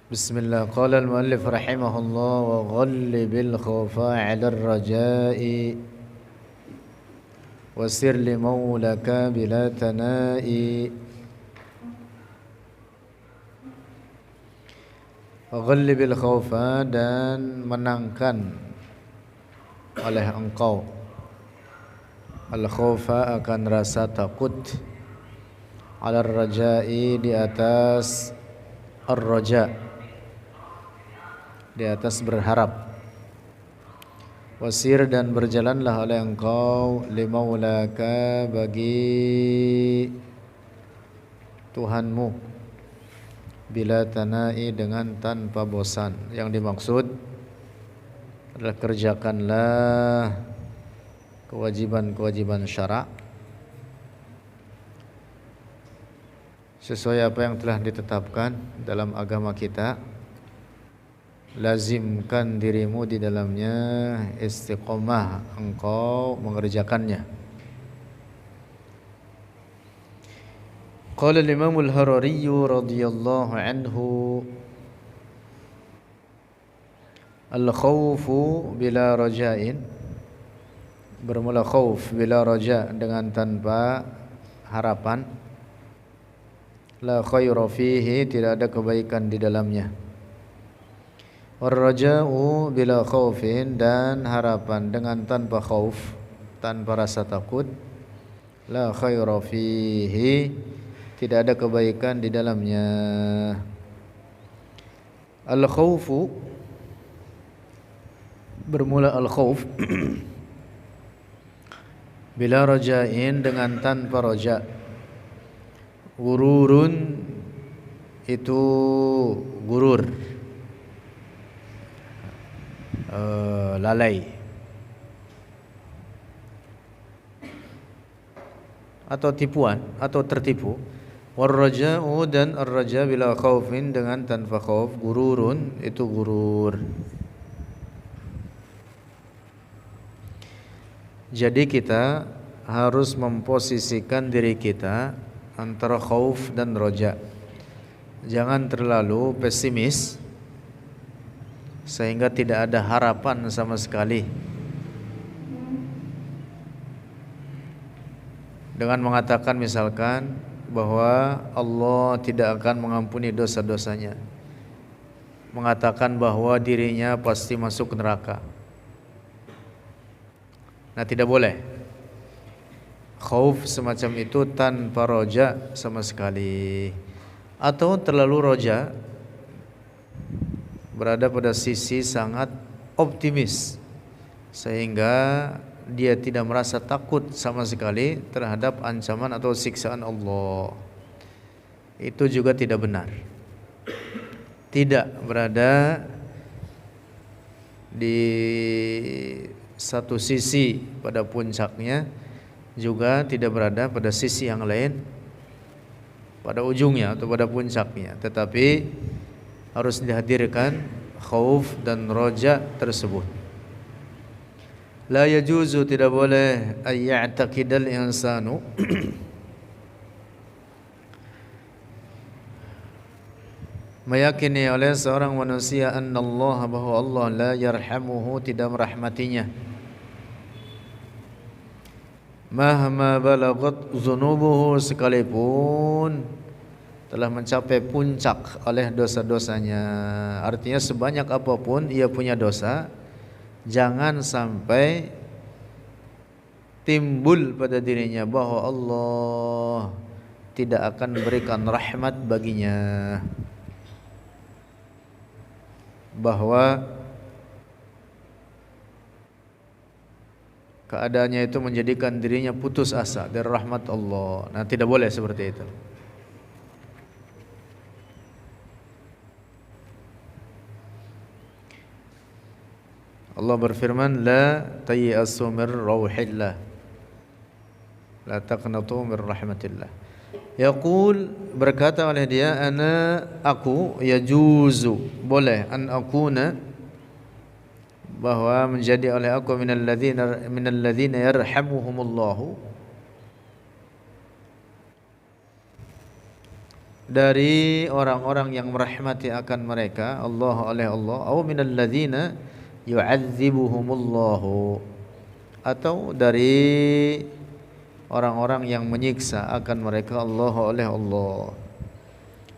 Bismillah. Qala al-muallif rahimahullah wa ghallib al-khawfa 'ala ar-raja'i wa sir li maulaka bila tana'i. Ghallib al-khawfa, dan menangkan oleh engkau al-khawfa akan rasa takut, 'ala ar-raja'i, di atas ar-raja', di atas berharap. Wasir, dan berjalanlah oleh engkau limaulaka, bagi Tuhanmu, bila tanai, dengan tanpa bosan. Yang dimaksud adalah kerjakanlah kewajiban-kewajiban syara' sesuai apa yang telah ditetapkan dalam agama kita. Lazimkan dirimu di dalamnya, istiqomah engkau mengerjakannya. Qala al-Imam al-Harari radhiyallahu anhu, al-khawfu bila raja'in, bermula khauf bila raja', dengan tanpa harapan, la khaira fihi, tidak ada kebaikan di dalamnya. War-raja'u bila khaufin, dan harapan dengan tanpa khauf, tanpa rasa takut, la khaira fihi, tidak ada kebaikan di dalamnya. Al-khawfu, bermula al-khawf bila raja'in, dengan tanpa raja'. Gururun, itu gurur, lalai atau tipuan atau tertipu. War-raja'u, dan ar-raja' bila khaufin, dengan tanpa khauf. Gururun, itu gurur. Jadi kita harus memposisikan diri kita antara khauf dan raja'. Jangan terlalu pesimis sehingga tidak ada harapan sama sekali, dengan mengatakan misalkan bahwa Allah tidak akan mengampuni dosa-dosanya, mengatakan bahwa dirinya pasti masuk neraka. Nah, tidak boleh khauf semacam itu tanpa roja sama sekali. Atau terlalu roja, berada pada sisi sangat optimis sehingga dia tidak merasa takut sama sekali terhadap ancaman atau siksaan Allah. Itu juga tidak benar. Tidak berada di satu sisi pada puncaknya, juga tidak berada pada sisi yang lain pada ujungnya atau pada puncaknya, tetapi harus dihadirkan khauf dan roja tersebut. La yajuzu, tidak boleh, ay ya'taqidal insanu, meyakini oleh seorang manusia, annallaha, bahwa Allah, la yarhamuhu, tidak merahmatinya, mahma balagat zunubuhu, sekalipun telah mencapai puncak oleh dosa-dosanya. Artinya sebanyak apapun ia punya dosa, jangan sampai timbul pada dirinya bahwa Allah tidak akan berikan rahmat baginya, bahwa keadaannya itu menjadikan dirinya putus asa dari rahmat Allah. Nah, tidak boleh seperti itu. Allah berfirman, la tayyasu min rauhillah, la taqnatu min rahmatillah. Yaqul, berkata oleh dia, ana, aku, yajuzu, boleh, an akuna, bahwa menjadi oleh aku minal ladzina yarhamuhumullahu, dari orang-orang yang merahmati akan mereka Allah oleh Allah, atau minal ladzina yu'adzibuhumullahu, atau dari orang-orang yang menyiksa akan mereka Allah oleh Allah.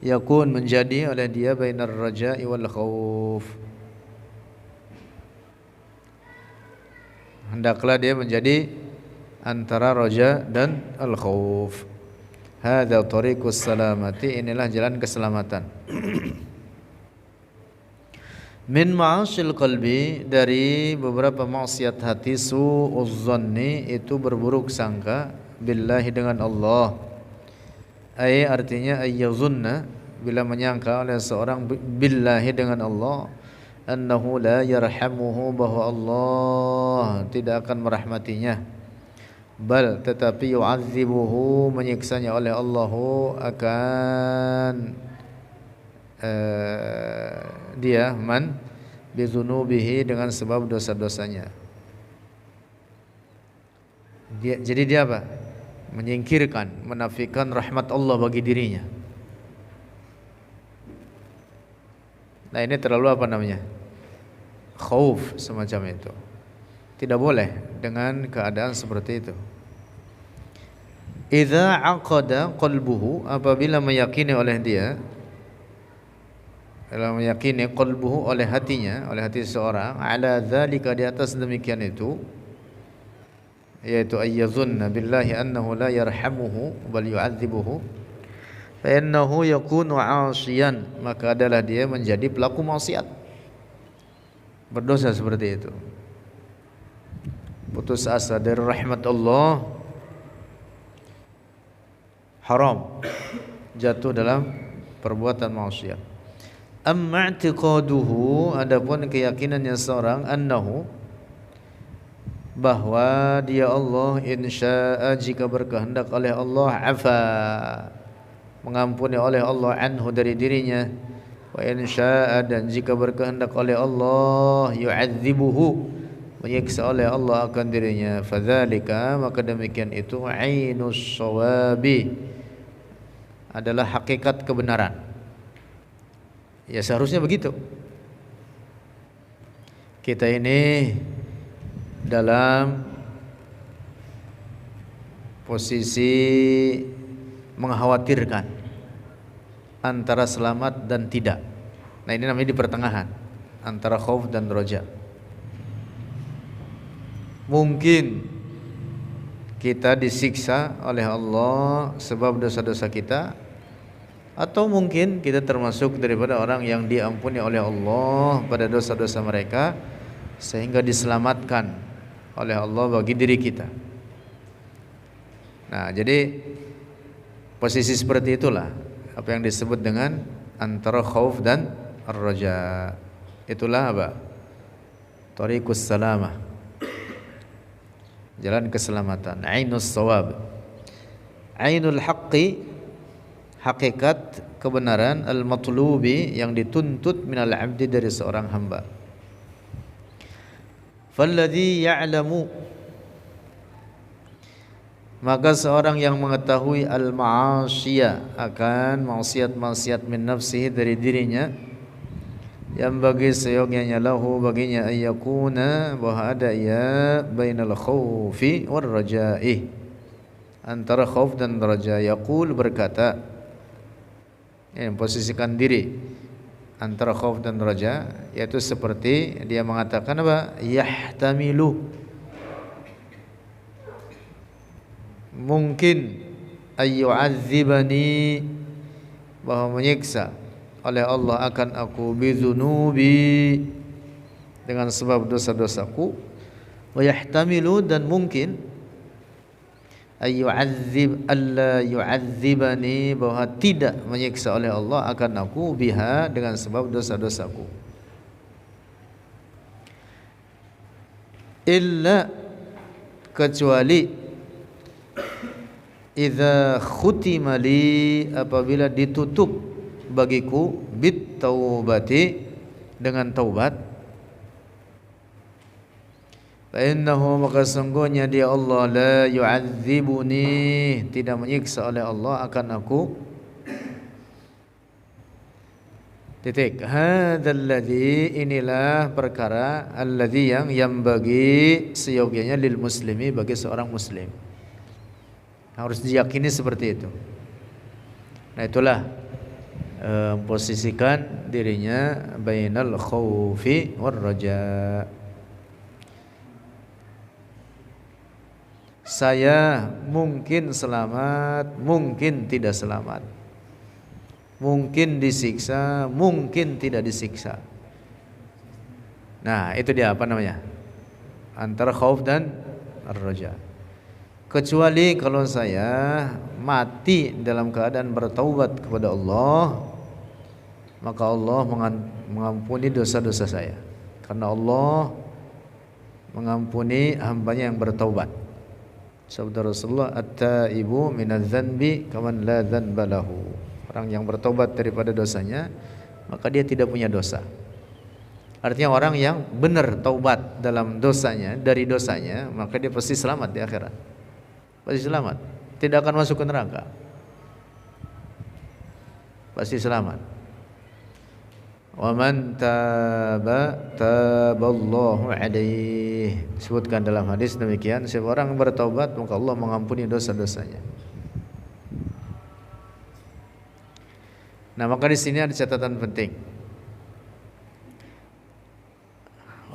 Yakun, menjadi oleh dia bainar raja'i wal khauf, hendaklah dia menjadi antara raja dan al khauf. Hadza tariqus salamati, inilah jalan keselamatan. Min ma'asyil qalbi, dari beberapa maksiat hati, su'uzzanni, itu berburuk sangka, billahi, dengan Allah. Ay, artinya ayyazunna, bila menyangka oleh seorang billahi, dengan Allah, annahu la yarhamuhu, bahwa Allah tidak akan merahmatinya, bal, tetapi yu'adzibuhu, menyiksanya oleh Allah, akan dia man bizunubihi, dengan sebab dosa-dosanya. Jadi dia apa? Menyingkirkan, menafikan rahmat Allah bagi dirinya. Nah, ini terlalu apa namanya? Khauf semacam itu. Tidak boleh dengan keadaan seperti itu. Idza aqada qalbuhu, apabila meyakini oleh dia, dalam meyakini qalbuhu, oleh hatinya, oleh hati seorang, ala dzalika, di atas demikian itu, yaitu ayyazunna billahi annahu la yarhamuhu bal yu'adzibuhu, fa innahu yakunu 'asiyan, maka adalah dia menjadi pelaku maksiat, berdosa seperti itu. Putus asa dari rahmat Allah, haram, jatuh dalam perbuatan maksiat. Amma i'tiqaduhu, adapun keyakinannya seorang, annahu, bahwa dia Allah, insya'a, jika berkehendak oleh Allah, afa, mengampuni oleh Allah, anhu, dari dirinya, wa insya'a, dan jika berkehendak oleh Allah, yu'adzibuhu, menyiksa oleh Allah akan dirinya, fadzalika, maka demikian itu, ainus shawabi, adalah hakikat kebenaran. Ya, seharusnya begitu. Kita ini dalam posisi mengkhawatirkan antara selamat dan tidak. Nah, ini namanya di pertengahan antara khauf dan roja. Mungkin kita disiksa oleh Allah sebab dosa-dosa kita, atau mungkin kita termasuk daripada orang yang diampuni oleh Allah pada dosa-dosa mereka, sehingga diselamatkan oleh Allah bagi diri kita. Nah, jadi posisi seperti itulah apa yang disebut dengan antara khauf dan ar-raja. Itulah apa? Tariqus salamah, jalan keselamatan. Ainus shawab, ainul haqqi, hakikat kebenaran, al-matlubi, yang dituntut, minal abdi, dari seorang hamba. Falladhi ya'lamu, maka seorang yang mengetahui, al-ma'asyiya, akan maksiat-maksiat, min nafsihi, dari dirinya, yang bagi seyogyanya, lahu, baginya, ayyakuna, bahwa ada ia, bainal khawfi war raja'i, antara khauf dan raja. Yaqul, berkata, posisikan diri antara khauf dan raja, yaitu seperti dia mengatakan apa? Yahtamilu, mungkin, ayyu'adzibani, bahwa menyiksa oleh Allah akan aku, bizunubi, dengan sebab dosa-dosaku, wa yahtamilu, dan mungkin, ayyu'adzib, alla yu'adzibani, bahwa tidak menyiksa oleh Allah akan aku, biha, dengan sebab dosa-dosaku. Illa, kecuali, idza khutima li, apabila ditutup bagiku, bit taubati, dengan taubat, fa innahu, maka sungguhnya dia Allah, la yu'adzibuni, tidak menyiksa oleh Allah akan aku, titik. Hadzal ladzi, inilah perkara alladzi yang bagi seyogyanya lil muslimi, bagi seorang muslim. Harus diyakini seperti itu. Nah itulah posisikan dirinya bainal khaufi war raja. Saya mungkin selamat, mungkin tidak selamat. Mungkin disiksa, mungkin tidak disiksa. Nah, itu dia apa namanya? Antara khauf dan ar-raja. Kecuali kalau saya mati dalam keadaan bertaubat kepada Allah, maka Allah mengampuni dosa-dosa saya. Karena Allah mengampuni hambanya yang bertaubat. Sabda Rasulullah, at-taibu minadz-dzanbi kaman la dzanba lahu. Orang yang bertobat daripada dosanya, maka dia tidak punya dosa. Artinya orang yang benar taubat dalam dosanya, dari dosanya, maka dia pasti selamat di akhirat. Pasti selamat, tidak akan masuk ke neraka. Pasti selamat. Wa man taba taballahu alaihi. Disebutkan dalam hadis demikian, siapa orang bertaubat maka Allah mengampuni dosa-dosanya. Nah, maka di sini ada catatan penting.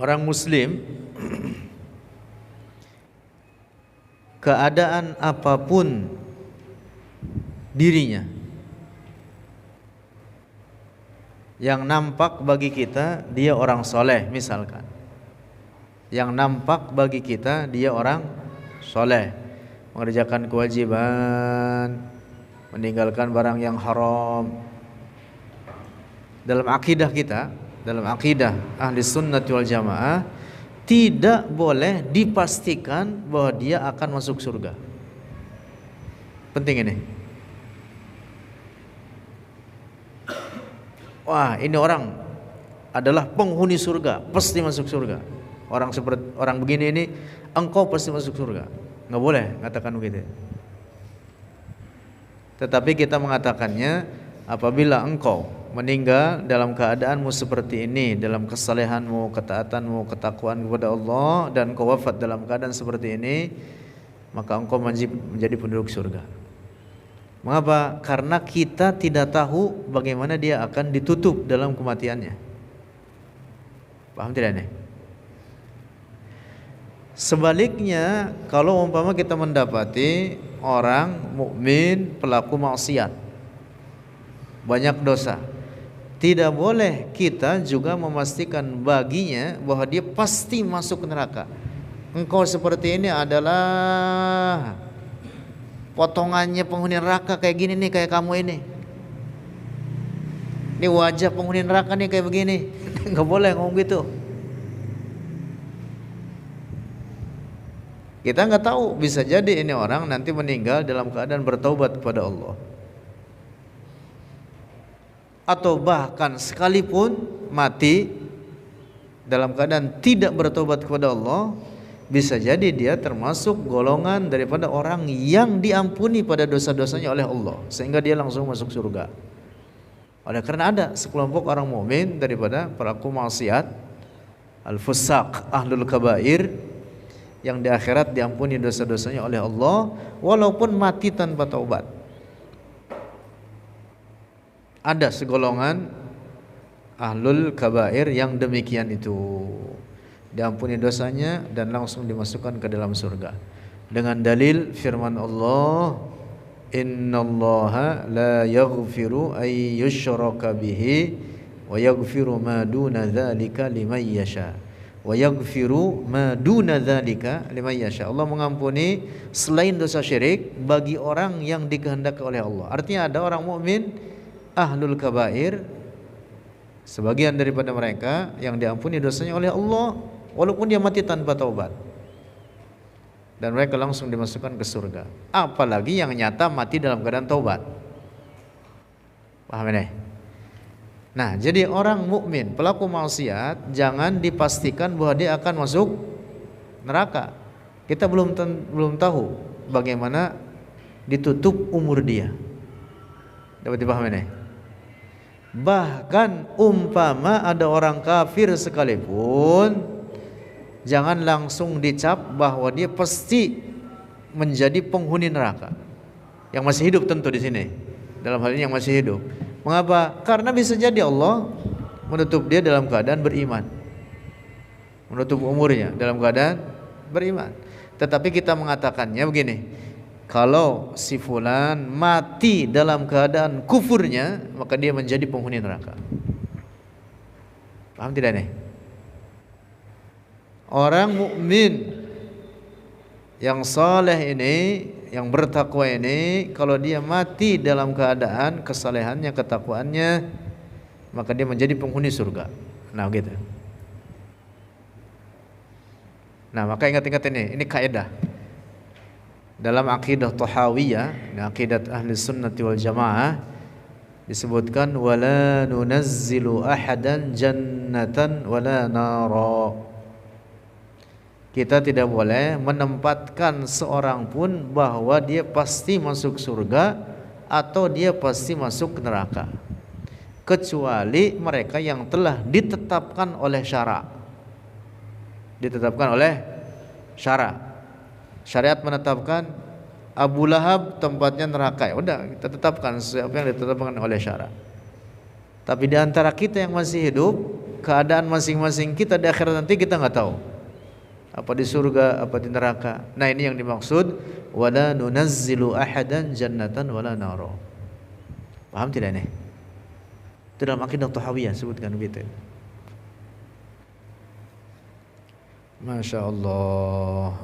Orang muslim keadaan apapun dirinya, yang nampak bagi kita dia orang soleh misalkan, yang nampak bagi kita dia orang soleh, mengerjakan kewajiban, meninggalkan barang yang haram. Dalam akidah kita, dalam akidah ahli sunnati wal jamaah, tidak boleh dipastikan bahwa dia akan masuk surga. Penting ini. Wah, ini orang adalah penghuni surga, pasti masuk surga. Orang seperti orang begini ini, engkau pasti masuk surga. Nggak boleh katakan begitu. Tetapi kita mengatakannya apabila engkau meninggal dalam keadaanmu seperti ini, dalam kesalehanmu, ketaatanmu, ketakwaan kepada Allah, dan kau wafat dalam keadaan seperti ini, maka engkau menjadi penduduk surga. Mengapa? Karena kita tidak tahu bagaimana dia akan ditutup dalam kematiannya. Paham tidak nih? Sebaliknya, kalau umpama kita mendapati orang mukmin pelaku maksiat, banyak dosa, tidak boleh kita juga memastikan baginya bahwa dia pasti masuk neraka. Engkau seperti ini adalah potongannya penghuni neraka kayak gini nih, kayak kamu ini. Ini wajah penghuni neraka nih kayak begini. Enggak boleh ngomong gitu. Kita enggak tahu, bisa jadi ini orang nanti meninggal dalam keadaan bertaubat kepada Allah. Atau bahkan sekalipun mati dalam keadaan tidak bertobat kepada Allah, bisa jadi dia termasuk golongan daripada orang yang diampuni pada dosa-dosanya oleh Allah, sehingga dia langsung masuk surga. Oleh karena ada sekelompok orang mukmin daripada pelaku maksiat, al-fusaq, ahlul kabair, yang di akhirat diampuni dosa-dosanya oleh Allah walaupun mati tanpa taubat. Ada segolongan ahlul kabair yang demikian itu, diampuni dosanya dan langsung dimasukkan ke dalam surga dengan dalil firman Allah, innallaha la yaghfiru ay yushraka bihi wa yaghfiru ma duna dzalika liman yasha wa yaghfiru ma duna dzalika liman yasha. Allah mengampuni selain dosa syirik bagi orang yang dikehendaki oleh Allah. Artinya ada orang mukmin ahlul kabair, sebagian daripada mereka yang diampuni dosanya oleh Allah walaupun dia mati tanpa taubat, dan mereka langsung dimasukkan ke surga. Apalagi yang nyata mati dalam keadaan taubat. Paham ini? Nah, jadi orang mukmin pelaku maksiat jangan dipastikan bahwa dia akan masuk neraka. Kita belum tahu bagaimana ditutup umur dia. Dapat dipahami ini? Bahkan umpama ada orang kafir sekalipun, jangan langsung dicap bahwa dia pasti menjadi penghuni neraka. Yang masih hidup tentu di sini. Dalam hal ini yang masih hidup. Mengapa? Karena bisa jadi Allah menutup dia dalam keadaan beriman. Menutup umurnya dalam keadaan beriman. Tetapi kita mengatakannya begini, kalau si fulan mati dalam keadaan kufurnya, maka dia menjadi penghuni neraka. Paham tidak nih? Orang mukmin yang saleh ini, yang bertakwa ini, kalau dia mati dalam keadaan kesalehannya, ketakwaannya, maka dia menjadi penghuni surga. Nah gitu. Nah maka ingat-ingat ini kaidah dalam akidah Tahawiyah, akidah ahli sunnati wal jamaah, disebutkan wala nunazzilu ahadan jannatan wala nara. Kita tidak boleh menempatkan seorang pun bahwa dia pasti masuk surga atau dia pasti masuk neraka, kecuali mereka yang telah ditetapkan oleh syara. Ditetapkan oleh syara. Syariat menetapkan Abu Lahab tempatnya neraka, ya udah kita tetapkan apa yang ditetapkan oleh syara. Tapi di antara kita yang masih hidup, keadaan masing-masing kita di akhirat nanti kita nggak tahu. Apa di surga, apa di neraka. Nah ini yang dimaksud wala nunazzilu ahadan jannatan wala nara. Paham tidak nih? Itu dalam akidah Tahawiyah sebutkan begitu. Masya Allah.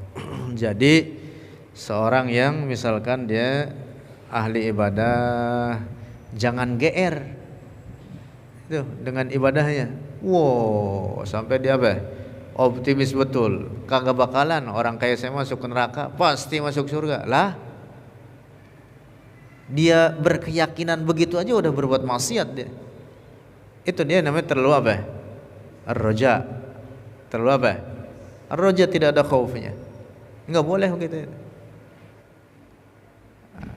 Jadi seorang yang misalkan dia ahli ibadah, jangan GR itu dengan ibadahnya. Wow, sampai dia apa? Optimis betul. Kagak bakalan orang kayak saya masuk ke neraka, pasti masuk surga. Lah, dia berkeyakinan begitu aja udah berbuat maksiat dia. Itu dia namanya terlalu apa? Ar-raja. Terlalu apa? Ar-raja tidak ada khaufnya. Enggak boleh begitu.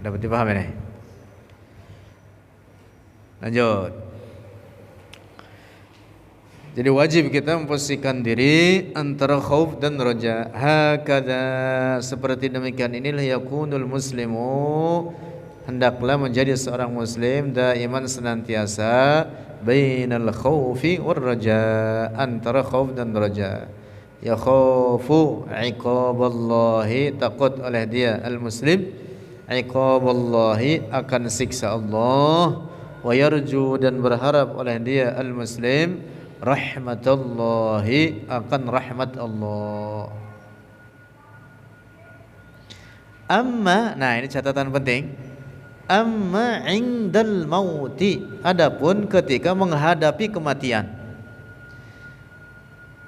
Dapat dipahami nih? Lanjut. Jadi wajib kita memposisikan diri antara khauf dan raja. Hakada, seperti demikian inilah yakunul muslimu, hendaklah menjadi seorang muslim daiman senantiasa bainal khaufi war raja, antara khauf dan raja. Ya khafu iqaballahi, takut oleh dia al-muslim iqaballahi, akan siksa Allah, wa yarju, dan berharap oleh dia al-muslim rahmatullahi, akan rahmat Allah. Amma, nah ini catatan penting, amma indal mauti, adapun ketika menghadapi kematian,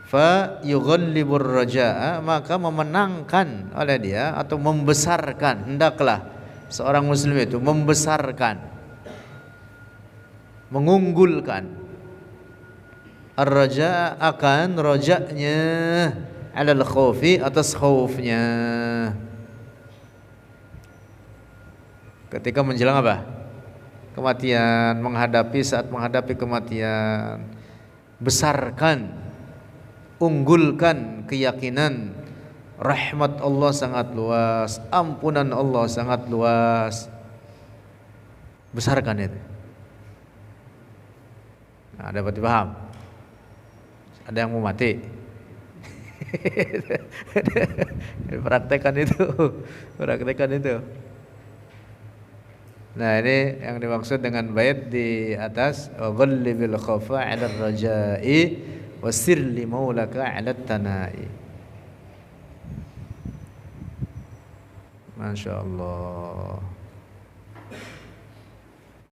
fa yughallibur raja'a, maka memenangkan oleh dia atau membesarkan, hendaklah seorang muslim itu membesarkan, mengunggulkan ar-raja', akan raja'nya, alal khaufi, atas khaufnya. Ketika menjelang apa? Kematian, saat menghadapi kematian, besarkan, unggulkan keyakinan rahmat Allah sangat luas, ampunan Allah sangat luas. Besarkan itu. Nah, dapat dipaham? Ada yang mau mati? Praktekkan itu. Praktekkan itu. Nah ini yang dimaksud dengan bait di atas, ghallibil khaufa 'ala ar-raja'i wasir li maulaka 'ala tanai. Masya Allah.